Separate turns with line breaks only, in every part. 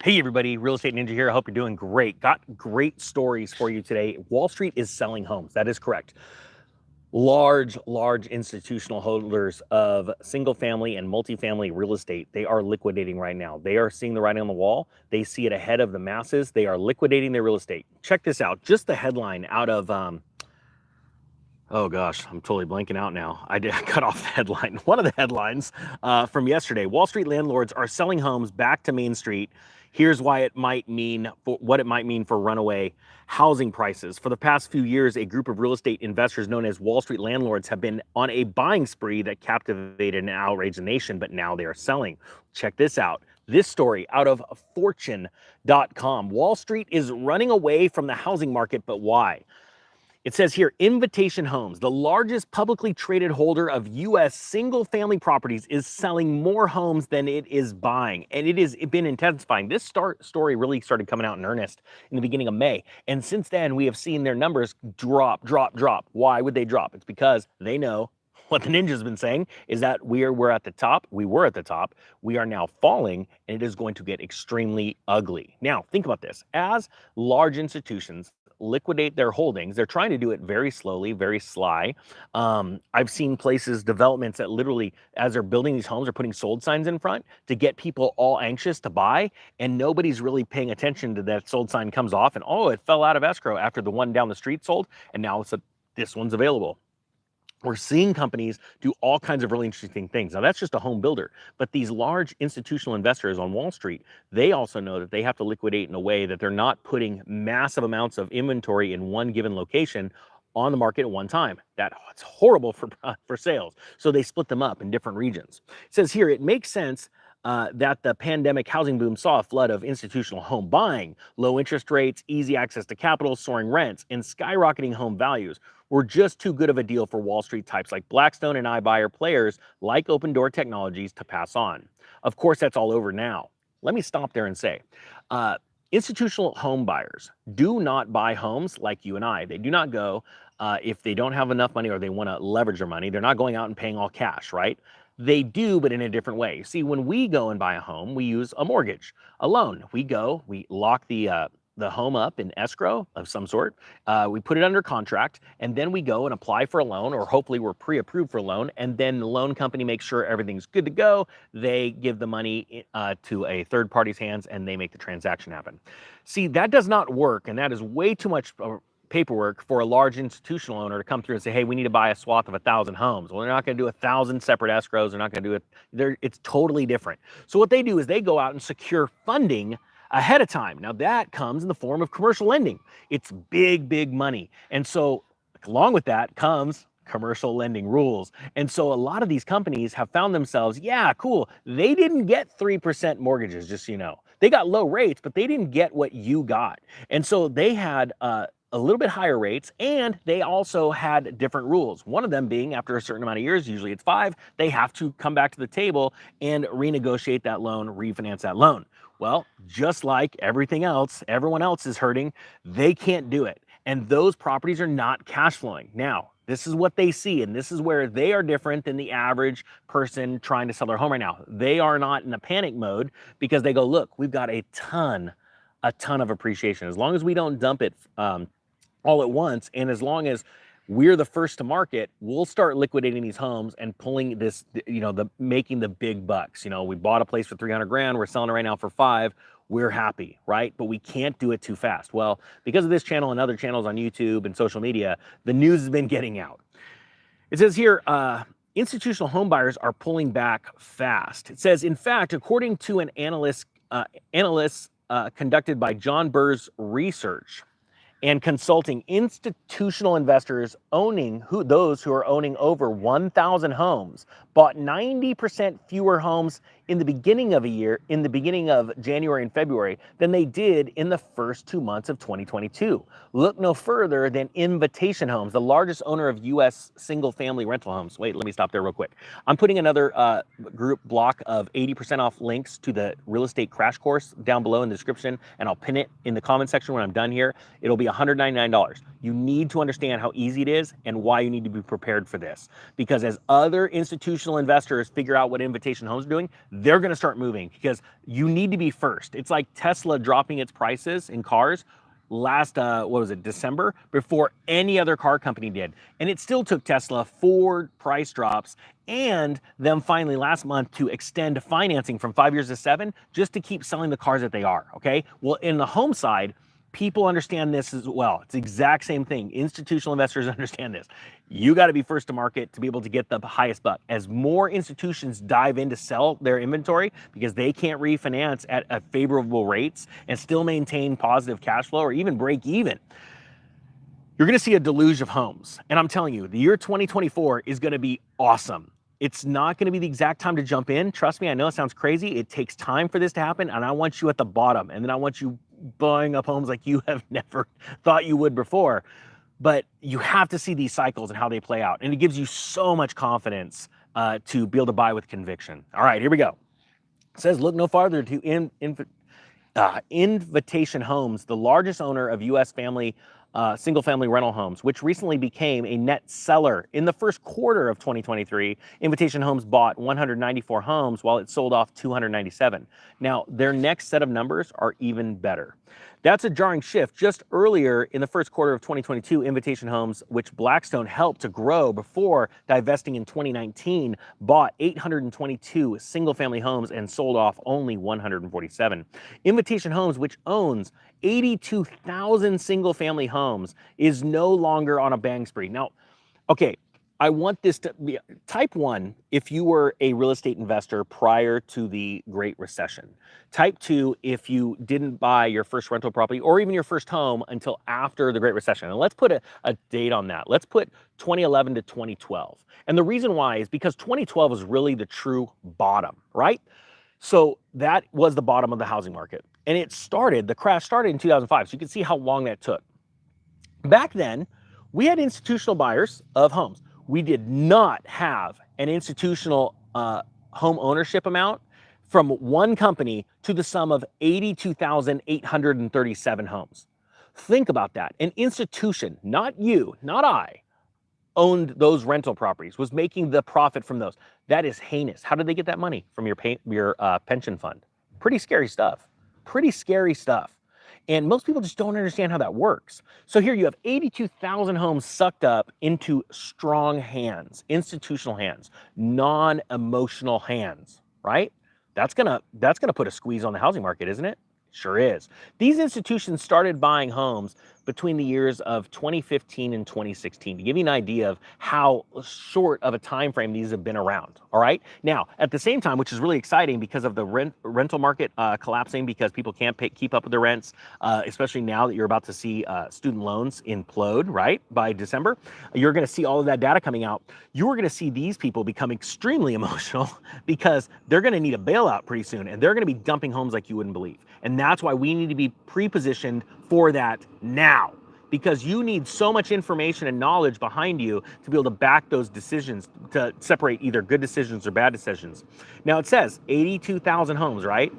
Hey everybody, Real Estate Ninja here. I hope you're doing great. Got great stories for you today. Wall Street is selling homes. That is correct. Large institutional holders of single family and multifamily real estate, they are liquidating right now. They are seeing the writing on the wall. They see it ahead of the masses. They are liquidating their real estate. Check this out. Just the headline out of oh gosh, I'm totally blanking out now. I cut off the headline. One of the headlines from yesterday: Wall Street landlords are selling homes back to Main Street. Here's why it might mean what it might mean for runaway housing prices. For the past few years, a group of real estate investors known as Wall Street landlords have been on a buying spree that captivated and outraged the nation, but now they are selling. Check this out. This story out of fortune.com. Wall Street is running away from the housing market, but why? It says here, Invitation Homes, the largest publicly traded holder of U.S. single-family properties, is selling more homes than it is buying. And it has been intensifying. This story really started coming out in earnest in the beginning of May. And since then, we have seen their numbers drop. Why would they drop? It's because they know what the ninja's been saying is that we're at the top. We were at the top. We are now falling, and it is going to get extremely ugly. Now, think about this. As large institutions liquidate their holdings, they're trying to do it very slowly, very sly. I've seen places, developments that literally, as they're building these homes, are putting sold signs in front to get people all anxious to buy, and nobody's really paying attention to that sold sign comes off, and oh, it fell out of escrow after the one down the street sold, and now this one's available. We're seeing companies do all kinds of really interesting things. Now, that's just a home builder, but these large institutional investors on Wall Street, they also know that they have to liquidate in a way that they're not putting massive amounts of inventory in one given location on the market at one time. That's horrible for sales. So they split them up in different regions. It says here, it makes sense that the pandemic housing boom saw a flood of institutional home buying. Low interest rates, easy access to capital, soaring rents, and skyrocketing home values were just too good of a deal for Wall Street types like Blackstone and iBuyer players like Open Door Technologies to pass on. Of course, that's all over now. Let me stop there and say, institutional home buyers do not buy homes like you and I. They do not go, if they don't have enough money or they want to leverage their money, they're not going out and paying all cash, right? They do, but in a different way. See, when we go and buy a home, we use a mortgage, a loan. We lock the home up in escrow of some sort. We put it under contract, and then we go and apply for a loan, or hopefully we're pre-approved for a loan, and then the loan company makes sure everything's good to go. They give the money to a third party's hands, and they make the transaction happen. See, that does not work, and that is way too much paperwork for a large institutional owner to come through and say, hey, we need to buy a swath of 1,000 homes. Well, they're not going to do 1,000 separate escrows. They're not going to do it. It's totally different. So what they do is they go out and secure funding ahead of time. Now that comes in the form of commercial lending. It's big money. And so along with that comes commercial lending rules. And so a lot of these companies have found themselves, yeah, cool. They didn't get 3% mortgages, just so you know. They got low rates, but they didn't get what you got. And so they had a little bit higher rates, and they also had different rules. One of them being after a certain amount of years, usually it's 5, they have to come back to the table and renegotiate that loan, refinance that loan. Well, just like everything else, everyone else is hurting, they can't do it. And those properties are not cash flowing. Now, this is what they see, and this is where they are different than the average person trying to sell their home right now. They are not in a panic mode because they go, look, we've got a ton of appreciation. As long as we don't dump it all at once, and as long as we're the first to market, we'll start liquidating these homes and pulling this, making the big bucks. We bought a place for 300 grand, we're selling it right now for 5. We're happy, right? But we can't do it too fast. Well, because of this channel and other channels on YouTube and social media, the news has been getting out. It says here, institutional home buyers are pulling back fast. It says, in fact, according to an analyst conducted by John Burr's Research and Consulting, institutional investors those who are owning over 1,000 homes bought 90% fewer homes in the beginning of January and February than they did in the first 2 months of 2022. Look no further than Invitation Homes, the largest owner of U.S. single-family rental homes. Wait, let me stop there real quick. I'm putting another group block of 80% off links to the real estate crash course down below in the description, and I'll pin it in the comment section when I'm done here. It'll be $199. You need to understand how easy it is and why you need to be prepared for this. Because as other institutional investors figure out what Invitation Homes are doing, they're going to start moving because you need to be first. It's like Tesla dropping its prices in cars last, what was it, December, before any other car company did. And it still took Tesla 4 price drops and them finally last month to extend financing from 5 years to 7 just to keep selling the cars that they are, okay? Well, in the home side, people understand this as well. It's the exact same thing. Institutional investors understand this. You got to be first to market to be able to get the highest buck. As more institutions dive in to sell their inventory because they can't refinance at favorable rates and still maintain positive cash flow or even break even, you're going to see a deluge of homes. And I'm telling you, the year 2024 is going to be awesome. It's not going to be the exact time to jump in. Trust me, I know it sounds crazy. It takes time for this to happen, and I want you at the bottom, and then I want you buying up homes like you have never thought you would before. But you have to see these cycles and how they play out, and it gives you so much confidence to be able to buy with conviction. All right, here we go. It says, look no farther to Invitation Homes, the largest owner of U.S. single-family rental homes, which recently became a net seller. In the first quarter of 2023, Invitation Homes bought 194 homes while it sold off 297. Now, their next set of numbers are even better. That's a jarring shift. Just earlier in the first quarter of 2022, Invitation Homes, which Blackstone helped to grow before divesting in 2019, bought 822 single-family homes and sold off only 147. Invitation Homes, which owns 82,000 single-family homes, is no longer on a bang spree. Now, okay, I want this to be type 1 if you were a real estate investor prior to the Great Recession. Type 2 if you didn't buy your first rental property or even your first home until after the Great Recession. And let's put a date on that. Let's put 2011 to 2012. And the reason why is because 2012 was really the true bottom, right? So that was the bottom of the housing market. And the crash started in 2005. So you can see how long that took. Back then, we had institutional buyers of homes. We did not have an institutional home ownership amount from one company to the sum of 82,837 homes. Think about that. An institution, not you, not I, owned those rental properties, was making the profit from those. That is heinous. How did they get that money? From your pension fund. Pretty scary stuff. Pretty scary stuff. And most people just don't understand how that works. So here you have 82,000 homes sucked up into strong hands, institutional hands, non-emotional hands, right? That's gonna put a squeeze on the housing market, isn't it? Sure is. These institutions started buying homes between the years of 2015 and 2016 to give you an idea of how short of a time frame these have been around. All right. Now, at the same time, which is really exciting because of the rental market collapsing because people can't keep up with their rents, especially now that you're about to see student loans implode, right? By December, you're going to see all of that data coming out. You're going to see these people become extremely emotional because they're going to need a bailout pretty soon, and they're going to be dumping homes like you wouldn't believe. And that's why we need to be pre-positioned for that now, because you need so much information and knowledge behind you to be able to back those decisions, to separate either good decisions or bad decisions. Now it says 82,000 homes, right,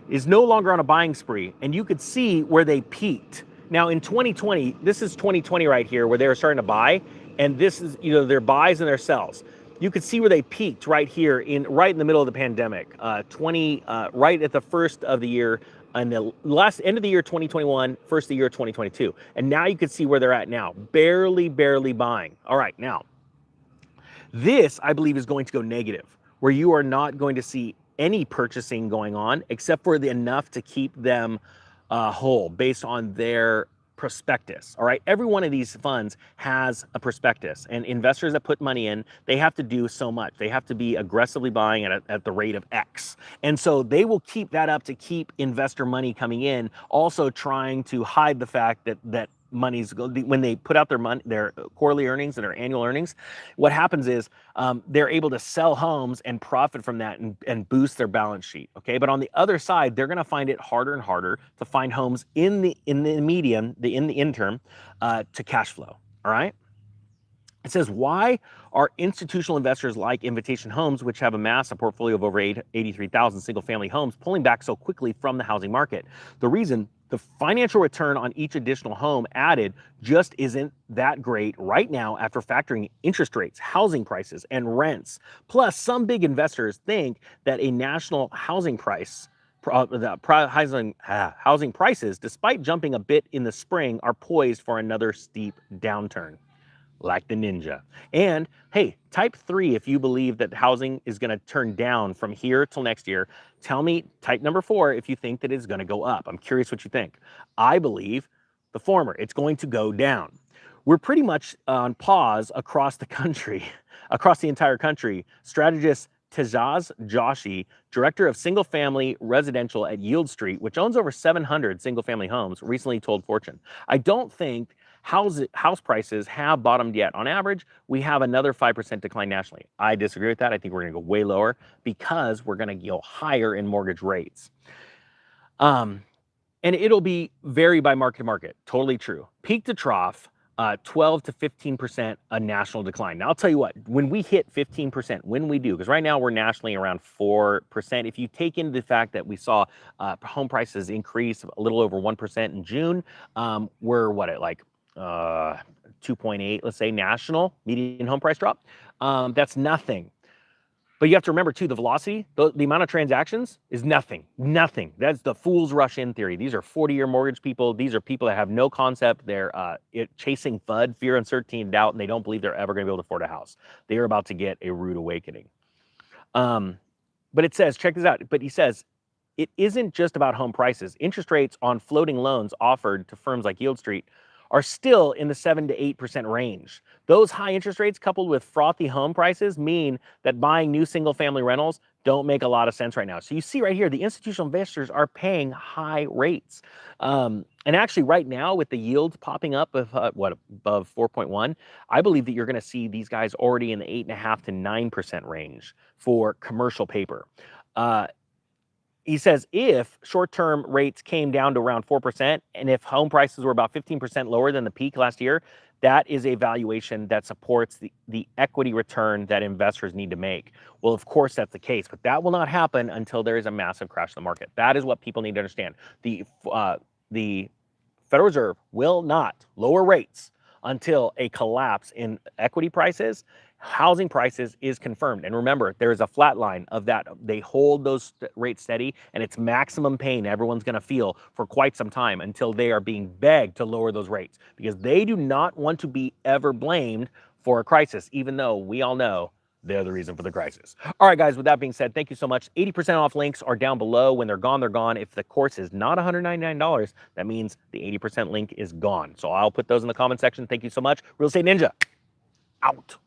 is no longer on a buying spree, and you could see where they peaked. Now in 2020, this is 2020 right here, where they were starting to buy, and this is, you know, their buys and their sells. You could see where they peaked right here, right in the middle of the pandemic, right at the first of the year, and the last end of the year 2021, first of the year 2022. And now you can see where they're at now, barely buying. All right, now, this I believe is going to go negative, where you are not going to see any purchasing going on except for enough to keep them whole based on their prospectus. All right, every one of these funds has a prospectus, and investors that put money in, they have to do so much. They have to be aggressively buying at the rate of X, and so they will keep that up to keep investor money coming in, also trying to hide the fact that money's, when they put out their quarterly earnings and their annual earnings, what happens is they're able to sell homes and profit from that and boost their balance sheet. Okay, but on the other side, they're going to find it harder and harder to find homes in the interim to cash flow. All right. It says, why are institutional investors like Invitation Homes, which have amassed a portfolio of over 83,000 single-family homes, pulling back so quickly from the housing market? The reason the financial return on each additional home added just isn't that great right now after factoring interest rates, housing prices, and rents. Plus, some big investors think that a national housing price, housing prices, despite jumping a bit in the spring, are poised for another steep downturn, like the ninja. And hey, type 3 if you believe that housing is going to turn down from here till next year. Tell me, type number 4 if you think that it's going to go up. I'm curious what you think. I believe the former. It's going to go down. We're pretty much on pause across the country, across the entire country. Strategist Tejas Joshi, director of single-family residential at Yield Street, which owns over 700 single-family homes, recently told Fortune, "I don't think house prices have bottomed yet. On average, we have another 5% decline nationally." I disagree with that. I think we're going to go way lower because we're going to go higher in mortgage rates. And it'll be vary by market to market. Totally true. Peak to trough, 12 to 15% a national decline. Now, I'll tell you what, when we hit 15%, when we do, because right now we're nationally around 4%. If you take into the fact that we saw home prices increase a little over 1% in June, we're what, at like 2.8, let's say, national median home price drop. That's nothing. But you have to remember too, the velocity, the amount of transactions is nothing. That's the fool's rush in theory. These are 40-year mortgage people. These are people that have no concept. They're chasing FUD, fear, uncertainty, and doubt, and they don't believe they're ever going to be able to afford a house. They are about to get a rude awakening. But it says, check this out. But he says, it isn't just about home prices. Interest rates on floating loans offered to firms like Yield Street are still in the 7 to 8% range. Those high interest rates coupled with frothy home prices mean that buying new single-family rentals don't make a lot of sense right now. So you see right here, the institutional investors are paying high rates. And actually right now with the yields popping up of above 4.1, I believe that you're going to see these guys already in the 8.5 to 9% range for commercial paper. He says if short-term rates came down to around 4% and if home prices were about 15% lower than the peak last year, that is a valuation that supports the equity return that investors need to make. Well, of course, that's the case, but that will not happen until there is a massive crash in the market. That is what people need to understand. The Federal Reserve will not lower rates until a collapse in equity prices, housing prices is confirmed. And remember, there is a flat line of that. They hold those rates steady, and it's maximum pain everyone's going to feel for quite some time until they are being begged to lower those rates, because they do not want to be ever blamed for a crisis, even though we all know they're the reason for the crisis. All right, guys, with that being said, thank you so much. 80% off links are down below. When they're gone, they're gone. If the course is not $199, that means the 80% link is gone. So I'll put those in the comment section. Thank you so much. Real Estate Ninja, out.